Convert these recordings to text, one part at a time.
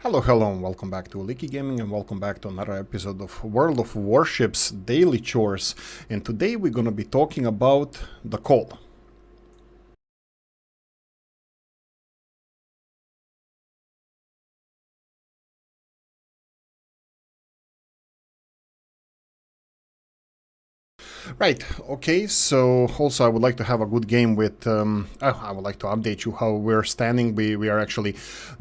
Hello, and welcome back to Oolykee Gaming, and welcome back to another episode of World of Warships Daily Chores. And today we're going to be talking about the coal. Right, okay, so also I would like to have a good game with, I would like to update you how we're standing. We are actually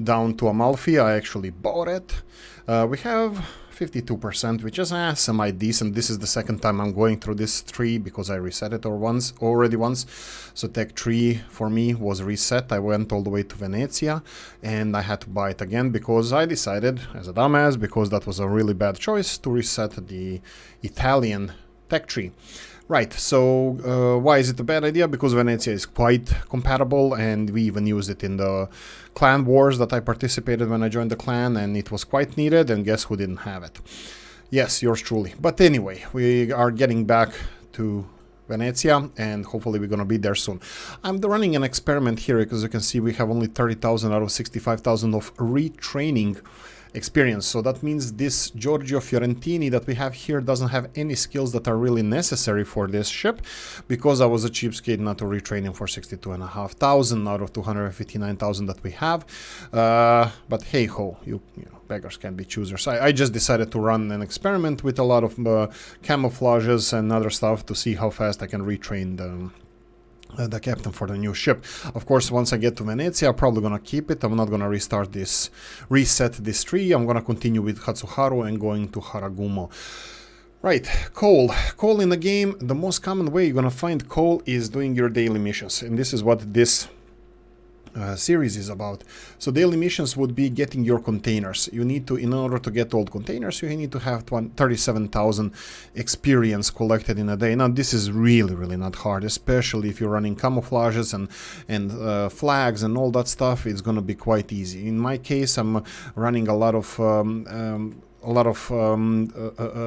down to Amalfi. I actually bought it. We have 52%, which is semi-decent. This is the second time I'm going through this tree because I reset it already once. So Tech 3 for me was reset. I went all the way to Venezia and I had to buy it again because I decided, as a dumbass, because that was a really bad choice, to reset the Italian Tech tree. Right, so why is it a bad idea? Because Venezia is quite compatible and we even used it in the clan wars that I participated when I joined the clan, and it was quite needed, and guess who didn't have it? Yes, yours truly. But anyway, we are getting back to Venezia and hopefully we're gonna be there soon. I'm running an experiment here because you can see we have only 30,000 out of 65,000 of retraining experience. So that means this Giorgio Fiorentini that we have here doesn't have any skills that are really necessary for this ship, because I was a cheapskate not to retrain him for 62,500 out of 259,000 that we have. But hey ho, you know, beggars can't be choosers. I just decided to run an experiment with a lot of camouflages and other stuff to see how fast I can retrain the captain for the new ship. Of course, once I get to Venezia, I'm probably gonna keep it. I'm not gonna reset this tree. I'm gonna continue with Hatsuharu and going to Haragumo. Right, coal. Coal in the game, the most common way you're gonna find coal is doing your daily missions, and this is what this series is about. So daily missions would be getting your containers. You need to, in order to get old containers, you need to have 37,000 experience collected in a day. Now this is really not hard, especially if you're running camouflages and flags and all that stuff. It's gonna be quite easy. In my case, I'm running a lot of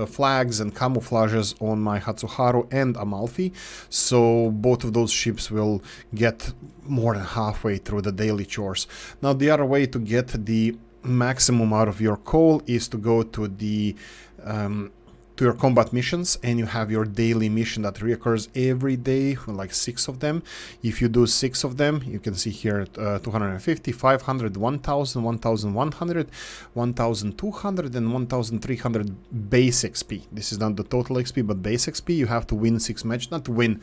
flags and camouflages on my Hatsuharu and Amalfi, so both of those ships will get more than halfway through the daily chores. Now the other way to get the maximum out of your coal is to go to the to your combat missions, and you have your daily mission that reoccurs every day, like 6 of them. If you do 6 of them, you can see here 250, 500, 1000, 1100, 1200 and 1300 base XP. This is not the total XP, but base XP. You have to win 6 matches, not to win.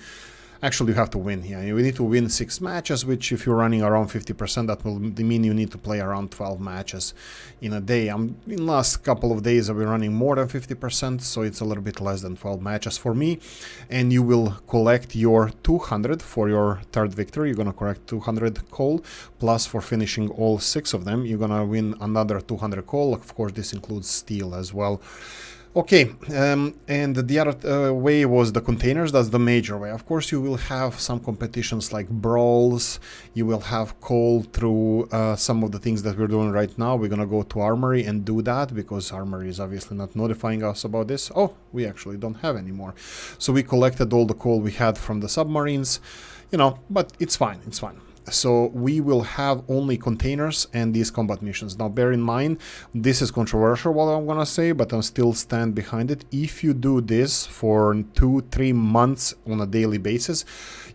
Actually, you have to win here. You need to win 6 matches, which if you're running around 50%, that will mean you need to play around 12 matches in a day. In the last couple of days, I've been running more than 50%, so it's a little bit less than 12 matches for me. And you will collect your 200 for your third victory. You're going to collect 200 coal, plus for finishing all 6 of them, you're going to win another 200 coal. Of course, this includes steel as well. Okay, and the other way was the containers. That's the major way. Of course, you will have some competitions like brawls. You will have coal through some of the things that we're doing right now. We're gonna go to Armory and do that because Armory is obviously not notifying us about this. Oh, we actually don't have any more. So we collected all the coal we had from the submarines, you know, but it's fine, it's fine. So we will have only containers and these combat missions. Now bear in mind, this is controversial what I'm gonna say, but I'll still stand behind it. If you do this for 2-3 months on a daily basis,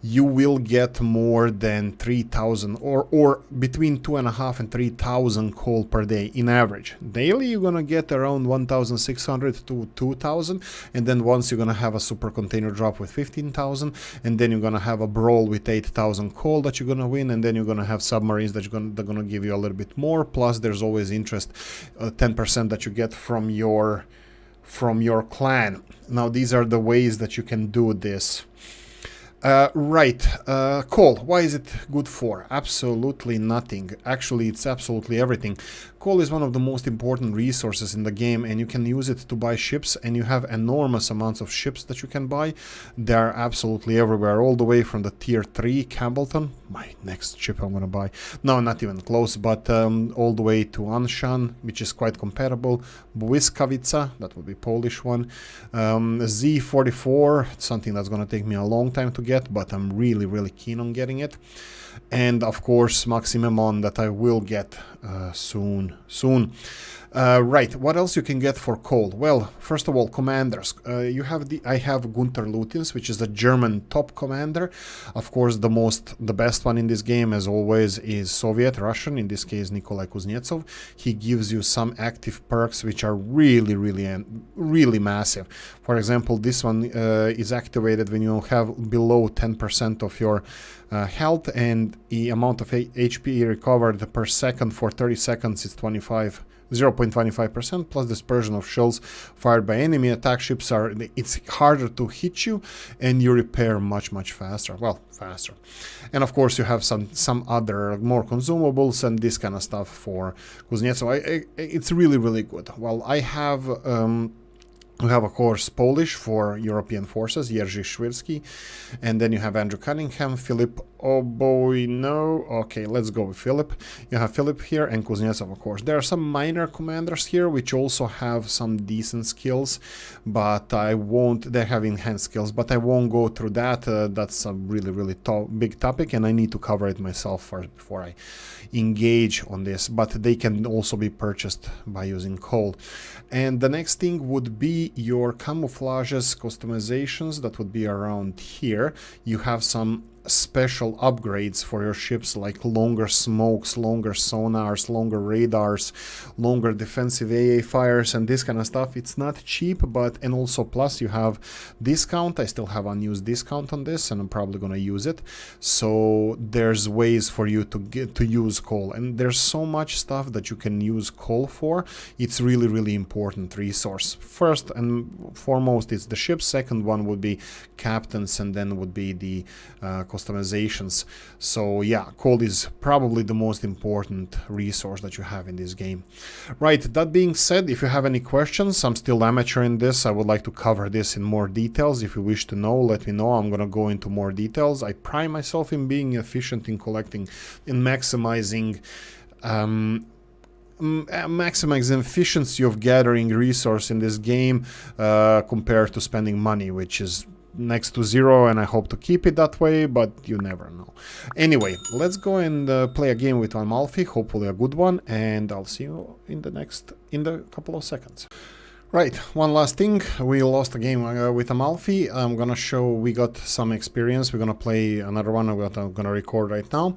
you will get more than 3,000 or between 2,500 and 3,000 coal per day in average. Daily you're gonna get around 1,600 to 2,000, and then once you're gonna have a super container drop with 15,000, and then you're gonna have a brawl with 8,000 coal that you're gonna win, and then you're gonna have submarines that they're gonna give you a little bit more. Plus there's always interest, 10% that you get from your clan. Now these are the ways that you can do this. Coal, why is it good for? Absolutely nothing. Actually, it's absolutely everything. Coal is one of the most important resources in the game, and you can use it to buy ships, and you have enormous amounts of ships that you can buy. They're absolutely everywhere, all the way from the tier 3 Campbellton, my next ship I'm gonna buy. No, not even close, but all the way to Anshan, which is quite compatible. Błyskawica, that would be Polish one. Z44, something that's gonna take me a long time to get, but I'm really keen on getting it. And of course Maximemon, that I will get soon. Right, what else you can get for coal? Well, first of all, commanders. I have Gunther Lutins, which is the German top commander. Of course, the best one in this game, as always, is Soviet, Russian, in this case, Nikolai Kuznetsov. He gives you some active perks which are really massive. For example, this one is activated when you have below 10% of your health, and the amount of HP recovered per second for 30 seconds is 0.25%, plus dispersion of shells fired by enemy attack ships it's harder to hit you, and you repair much faster. Well, faster. And of course you have some other more consumables and this kind of stuff for Kuznetsov. It's really good. Well, we have, of course, Polish for European forces, Jerzy Szwirski, and then you have Andrew Cunningham, Philip Oboino. Okay, let's go with Philip. You have Philip here and Kuznetsov, of course. There are some minor commanders here which also have some decent skills, but they have enhanced skills, but I won't go through that. That's a really big topic, and I need to cover it myself first before I engage on this, but they can also be purchased by using coal. And the next thing would be your camouflages customizations. That would be around here. You have some special upgrades for your ships, like longer smokes, longer sonars, longer radars, longer defensive AA fires, and this kind of stuff. It's not cheap, and also plus you have discount. I still have unused discount on this, and I'm probably gonna use it. So there's ways for you to use coal, and there's so much stuff that you can use coal for. It's really important resource. First and foremost, it's the ships. Second one would be captains, and then would be the customizations. So yeah, coal is probably the most important resource that you have in this game. Right, that being said, if you have any questions, I'm still amateur in this. I would like to cover this in more details. If you wish to know, let me know. I'm gonna go into more details. I pride myself in being efficient in collecting, in maximizing efficiency of gathering resource in this game compared to spending money, which is next to zero, and I hope to keep it that way, but you never know. Anyway, let's go and play a game with Amalfi, hopefully a good one, and I'll see you in the couple of seconds. Right, one last thing. We lost a game with Amalfi. I'm gonna show we got some experience. We're gonna play another one that I'm gonna record right now.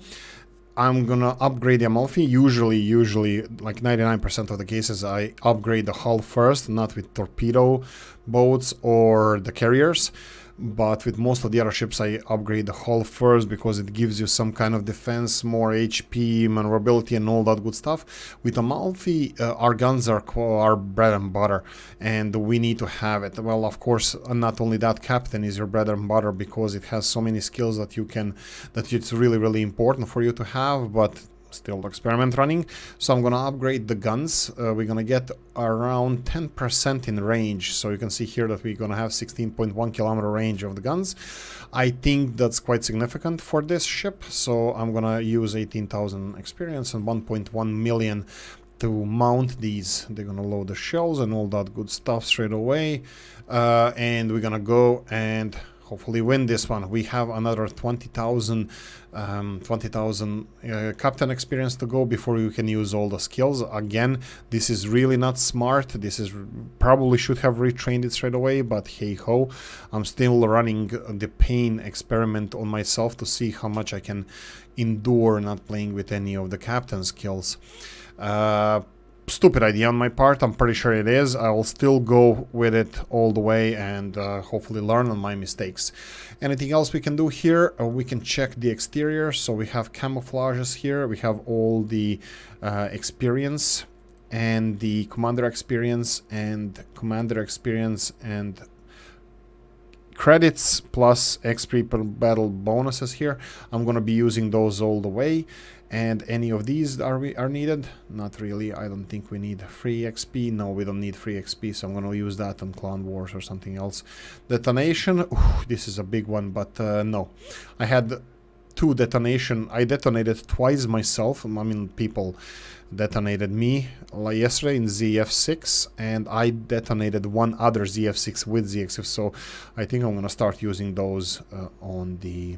I'm gonna upgrade the Amalfi. Usually, like 99% of the cases, I upgrade the hull first, not with torpedo boats or the carriers. But with most of the other ships, I upgrade the hull first because it gives you some kind of defense, more HP, maneuverability, and all that good stuff. With Amalfi, our guns are our bread and butter, and we need to have it. Well, of course, not only that, Captain is your bread and butter because it has so many skills that it's really important for you to have, but still experiment running. So I'm gonna upgrade the guns. We're gonna get around 10% in range, so you can see here that we're gonna have 16.1 kilometer range of the guns. I think that's quite significant for this ship, so I'm gonna use 18,000 experience and 1.1 million to mount these. They're gonna load the shells and all that good stuff straight away, and we're gonna go and hopefully win this one. We have another 20,000 captain experience to go before you can use all the skills. Again, this is really not smart. This is probably should have retrained it straight away, but hey ho, I'm still running the pain experiment on myself to see how much I can endure not playing with any of the captain skills. Stupid idea on my part, I'm pretty sure it is. I'll still go with it all the way and hopefully learn on my mistakes. Anything else we can do here? We can check the exterior. So we have camouflages here. We have all the experience and the commander experience and credits plus XP per battle bonuses here. I'm gonna be using those all the way. And any of these are needed? Not really. I don't think we need free XP. No, we don't need free XP, so I'm going to use that on Clan Wars or something else. Detonation. Ooh, this is a big one, but no. I had 2 detonation. I detonated twice myself. I mean, people detonated me like yesterday in ZF6, and I detonated one other ZF6 with ZF6. So I think I'm going to start using those on the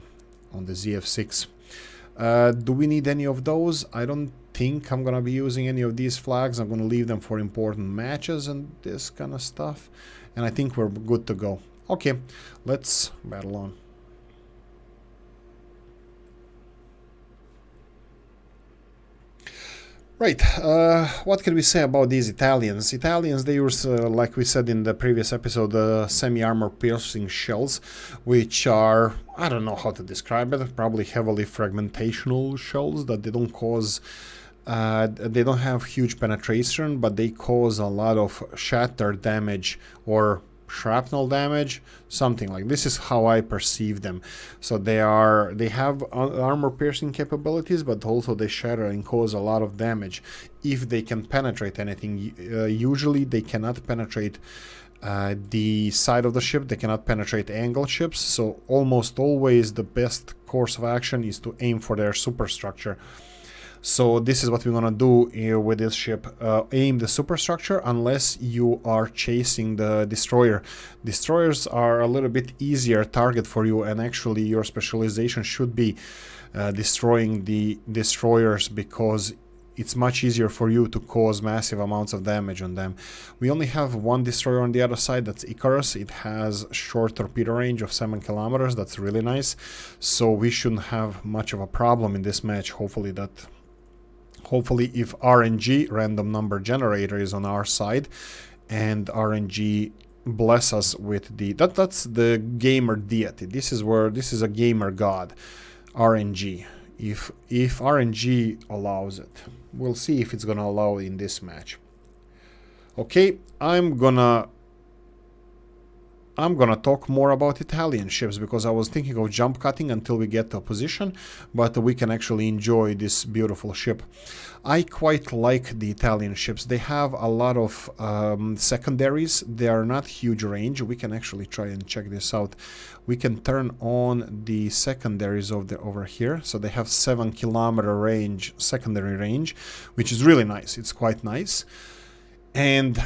ZF6. Do we need any of those? I don't think I'm gonna be using any of these flags. I'm gonna leave them for important matches and this kind of stuff. And I think we're good to go. Okay, let's battle on. Right, what can we say about these Italians? Italians, they use, like we said in the previous episode, semi-armor piercing shells, which are, I don't know how to describe it, probably heavily fragmentational shells that they don't cause, they don't have huge penetration, but they cause a lot of shatter damage or shrapnel damage, something like this is how I perceive them. So they have armor piercing capabilities, but also they shatter and cause a lot of damage if they can penetrate anything. Usually they cannot penetrate the side of the ship, they cannot penetrate angle ships, so almost always the best course of action is to aim for their superstructure. So this is what we're gonna do here with this ship. Aim the superstructure unless you are chasing the destroyer. Destroyers are a little bit easier target for you, and actually your specialization should be destroying the destroyers, because it's much easier for you to cause massive amounts of damage on them. We only have one destroyer on the other side, that's Icarus. It has short torpedo range of 7 kilometers, that's really nice. So we shouldn't have much of a problem in this match. Hopefully if RNG, random number generator, is on our side, and RNG bless us with the that's the gamer deity. This is a gamer god, RNG. If RNG allows it, we'll see if it's gonna allow in this match. Okay, I'm gonna talk more about Italian ships, because I was thinking of jump cutting until we get to a position, but we can actually enjoy this beautiful ship. I quite like the Italian ships. They have a lot of secondaries. They are not huge range. We can actually try and check this out. We can turn on the secondaries over here. So they have 7 kilometer range, secondary range, which is really nice. It's quite nice. And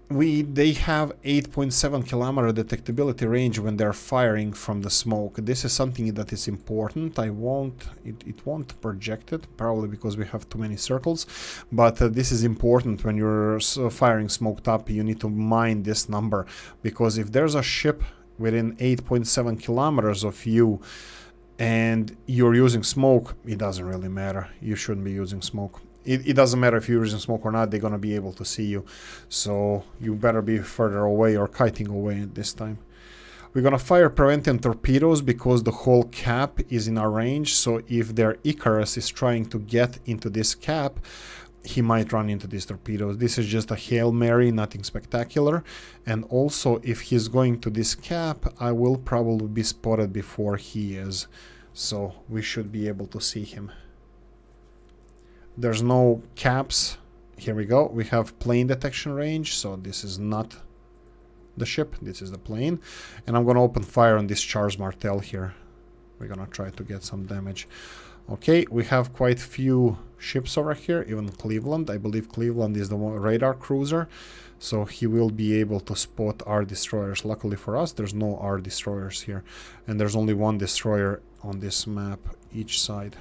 they have 8.7 kilometer detectability range when they're firing from the smoke. This is something that is important. It won't project it, probably because we have too many circles, but this is important when you're firing smoked up. You need to mind this number, because if there's a ship within 8.7 kilometers of you and you're using smoke, it doesn't really matter. You shouldn't be using smoke. It doesn't matter if you're using smoke or not, they're gonna be able to see you. So you better be further away or kiting away at this time. We're gonna fire preventing torpedoes because the whole cap is in our range. So if their Icarus is trying to get into this cap, he might run into these torpedoes. This is just a Hail Mary, nothing spectacular. And also, if he's going to this cap, I will probably be spotted before he is. So we should be able to see him. There's no caps. Here we go. We have plane detection range, so this is not the ship, this is the plane. And I'm gonna open fire on this Chores Martel here. We're gonna try to get some damage. Okay, we have quite few ships over here, even Cleveland. I believe Cleveland is the radar cruiser, so he will be able to spot our destroyers. Luckily for us, there's no our destroyers here, and there's only one destroyer on this map each side.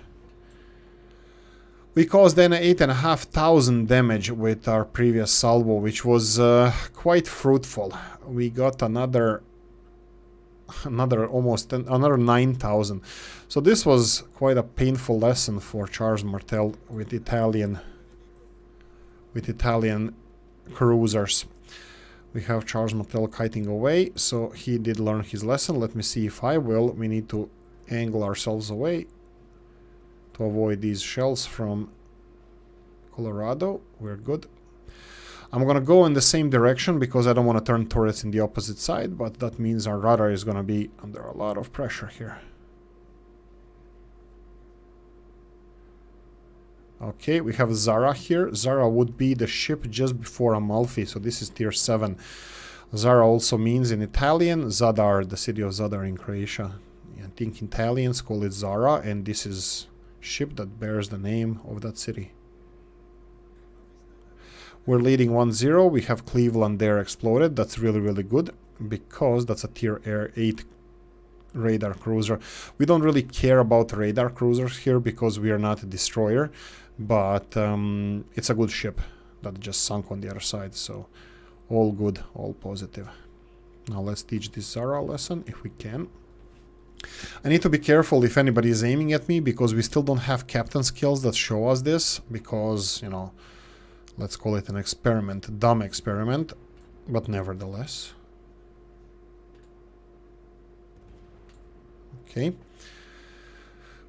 We caused then 8,500 damage with our previous salvo, which was quite fruitful. We got another 9,000. So this was quite a painful lesson for Chores Martel with Italian cruisers. We have Chores Martel kiting away, so he did learn his lesson. Let me see if I will. We need to angle ourselves away to avoid these shells from Colorado. We're good. I'm gonna go in the same direction because I don't want to turn turrets in the opposite side, but that means our radar is gonna be under a lot of pressure here. Okay, we have Zara here. Zara would be the ship just before Amalfi, so this is tier 7. Zara also means in Italian Zadar, the city of Zadar in Croatia. I think Italians call it Zara, and this is ship that bears the name of that city. We're leading 1-0. We have Cleveland there exploded. That's really, really good because that's a tier 8 radar cruiser. We don't really care about radar cruisers here because we are not a destroyer, but it's a good ship that just sunk on the other side, so all good, all positive. Now let's teach this Zara lesson if we can. I need to be careful if anybody is aiming at me because we still don't have captain skills that show us this, because, you know, let's call it an experiment, dumb experiment, but nevertheless. Okay.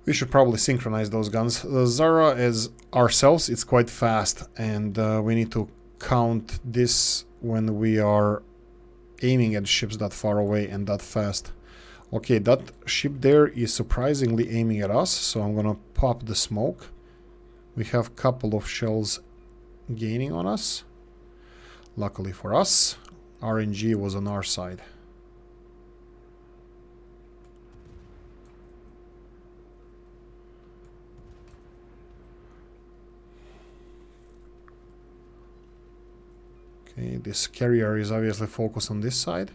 We should probably synchronize those guns. The Zara is ourselves, it's quite fast, and we need to count this when we are aiming at ships that far away and that fast. Okay, that ship there is surprisingly aiming at us, so I'm gonna pop the smoke. We have a couple of shells gaining on us. Luckily for us, RNG was on our side. Okay, this carrier is obviously focused on this side.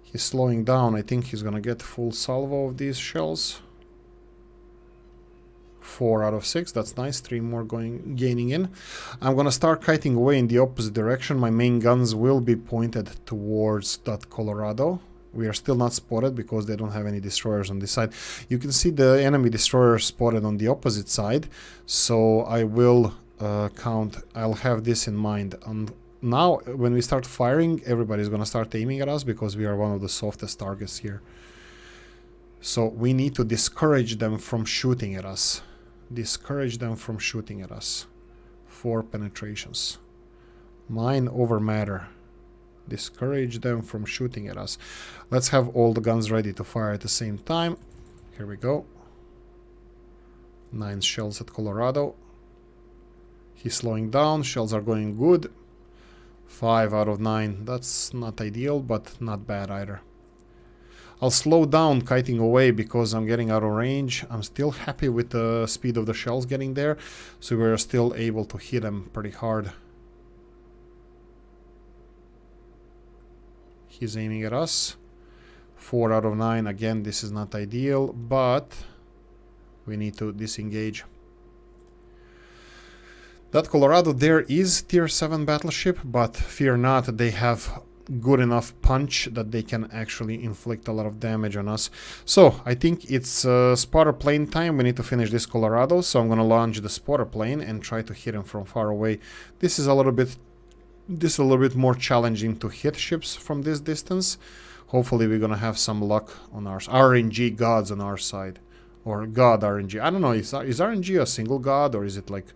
He's slowing down. I think he's gonna get full salvo of these shells. 4 out of 6, that's nice. 3 more gaining in. I'm gonna start kiting away in the opposite direction. My main guns will be pointed towards that Colorado. We are still not spotted because they don't have any destroyers on this side. You can see the enemy destroyer spotted on the opposite side, so I will count. I'll have this in mind. And now, when we start firing, everybody's gonna start aiming at us because we are one of the softest targets here. So we need to discourage them from shooting at us. Discourage them from shooting at us. 4 penetrations. Mine over matter. Discourage them from shooting at us. Let's have all the guns ready to fire at the same time. Here we go. 9 shells at Colorado. He's slowing down. Shells are going good. 5 out of 9. That's not ideal, but not bad either. I'll slow down kiting away because I'm getting out of range. I'm still happy with the speed of the shells getting there, so we're still able to hit them pretty hard. He's aiming at us. 4 out of 9. Again, this is not ideal, but we need to disengage. That Colorado there is tier 7 battleship, but fear not, they have good enough punch that they can actually inflict a lot of damage on us. So I think it's spotter plane time. We need to finish this Colorado, so I'm gonna launch the spotter plane and try to hit him from far away. This is a little bit more challenging to hit ships from this distance. Hopefully we're gonna have some luck on our RNG gods on our side, or god RNG. I don't know, is RNG a single god or is it like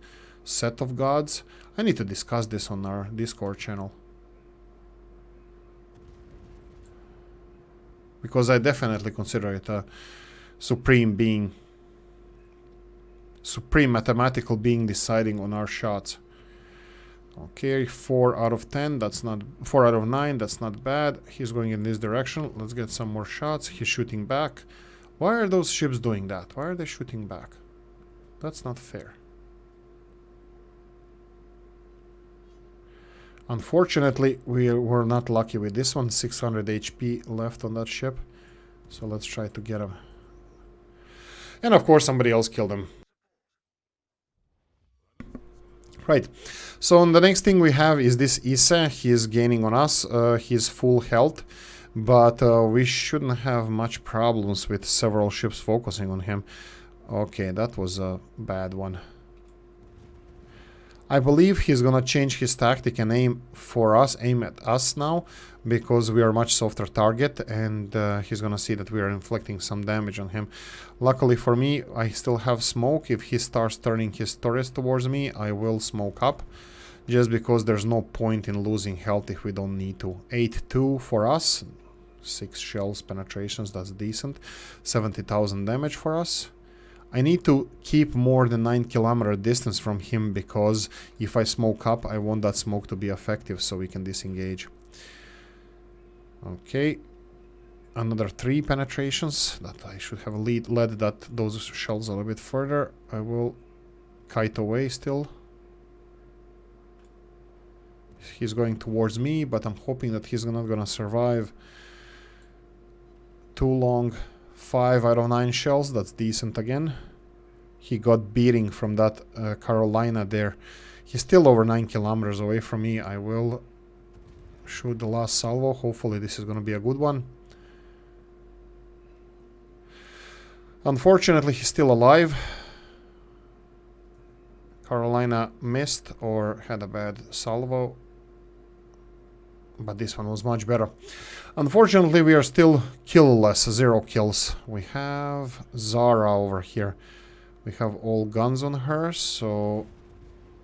set of gods? I need to discuss this on our Discord channel, because I definitely consider it a supreme being, supreme mathematical being deciding on our shots. Okay, 4 out of 10, that's not 4 out of 9, that's not bad. He's going in this direction. Let's get some more shots. He's shooting back. Why are those ships doing that? Why are they shooting back? That's not fair. Unfortunately, we were not lucky with this one. 600 HP left on that ship. So let's try to get him. And of course, somebody else killed him. Right. So the next thing we have is this Ise. He is gaining on us. He's full health. But we shouldn't have much problems with several ships focusing on him. Okay, that was a bad one. I believe he's gonna change his tactic and aim at us now, because we are a much softer target, and he's gonna see that we are inflicting some damage on him. Luckily for me, I still have smoke. If he starts turning his turrets towards me, I will smoke up, just because there's no point in losing health if we don't need to. 8-2 for us, 6 shells penetrations, that's decent. 70,000 damage for us. I need to keep more than 9 kilometer distance from him, because if I smoke up, I want that smoke to be effective so we can disengage. Okay, another 3 penetrations. That I should have led those shells a little bit further. I will kite away still. He's going towards me, but I'm hoping that he's not gonna survive too long. 5 out of 9 shells, that's decent again. He got beating from that Carolina there. He's still over 9 kilometers away from me. I will shoot the last salvo. Hopefully this is gonna be a good one. Unfortunately, he's still alive. Carolina missed or had a bad salvo, but this one was much better. Unfortunately, we are still killless, 0 kills. We have Zara over here. We have all guns on her, so...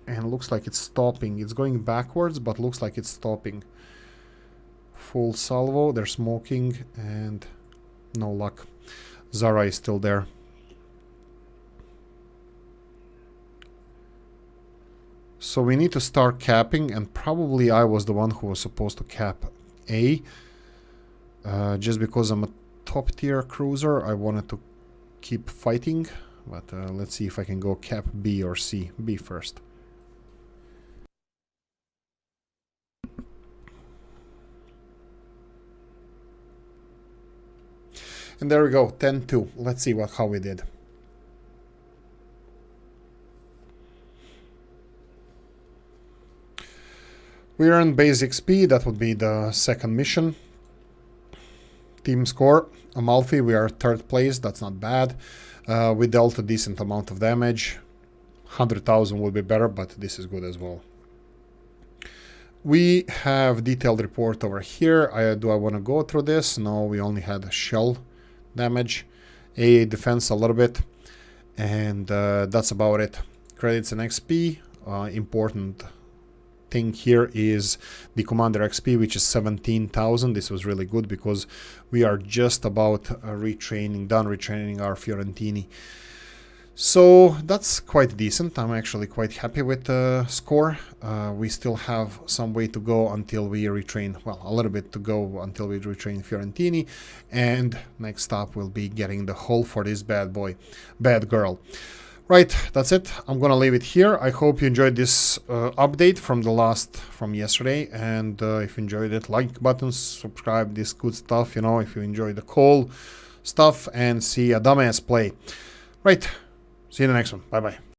And looks like it's stopping. It's going backwards, but looks like it's stopping. Full salvo, they're smoking, and no luck. Zara is still there. So we need to start capping, and probably I was the one who was supposed to cap A. Just because I'm a top tier cruiser, I wanted to keep fighting. But let's see if I can go cap B or C. B first. And there we go, 10-2. Let's see how we did. We earned basic speed, that would be the second mission. Team score, Amalfi, we are 3rd place, that's not bad. We dealt a decent amount of damage. 100,000 would be better, but this is good as well. We have detailed report over here. Do I want to go through this? No, we only had shell damage. AA defense a little bit. And that's about it. Credits and XP. Important thing here is the Commander XP, which is 17,000. This was really good because we are just about done retraining our Fiorentini. So that's quite decent. I'm actually quite happy with the score. We still have some way to go until we retrain, well, a little bit to go until we retrain Fiorentini. And next stop will be getting the hull for this bad girl. Right, that's it. I'm gonna leave it here. I hope you enjoyed this update from yesterday, and if you enjoyed it, like button, subscribe, this good stuff, you know, if you enjoy the cool stuff and see a dumbass play. Right, see you in the next one. Bye bye.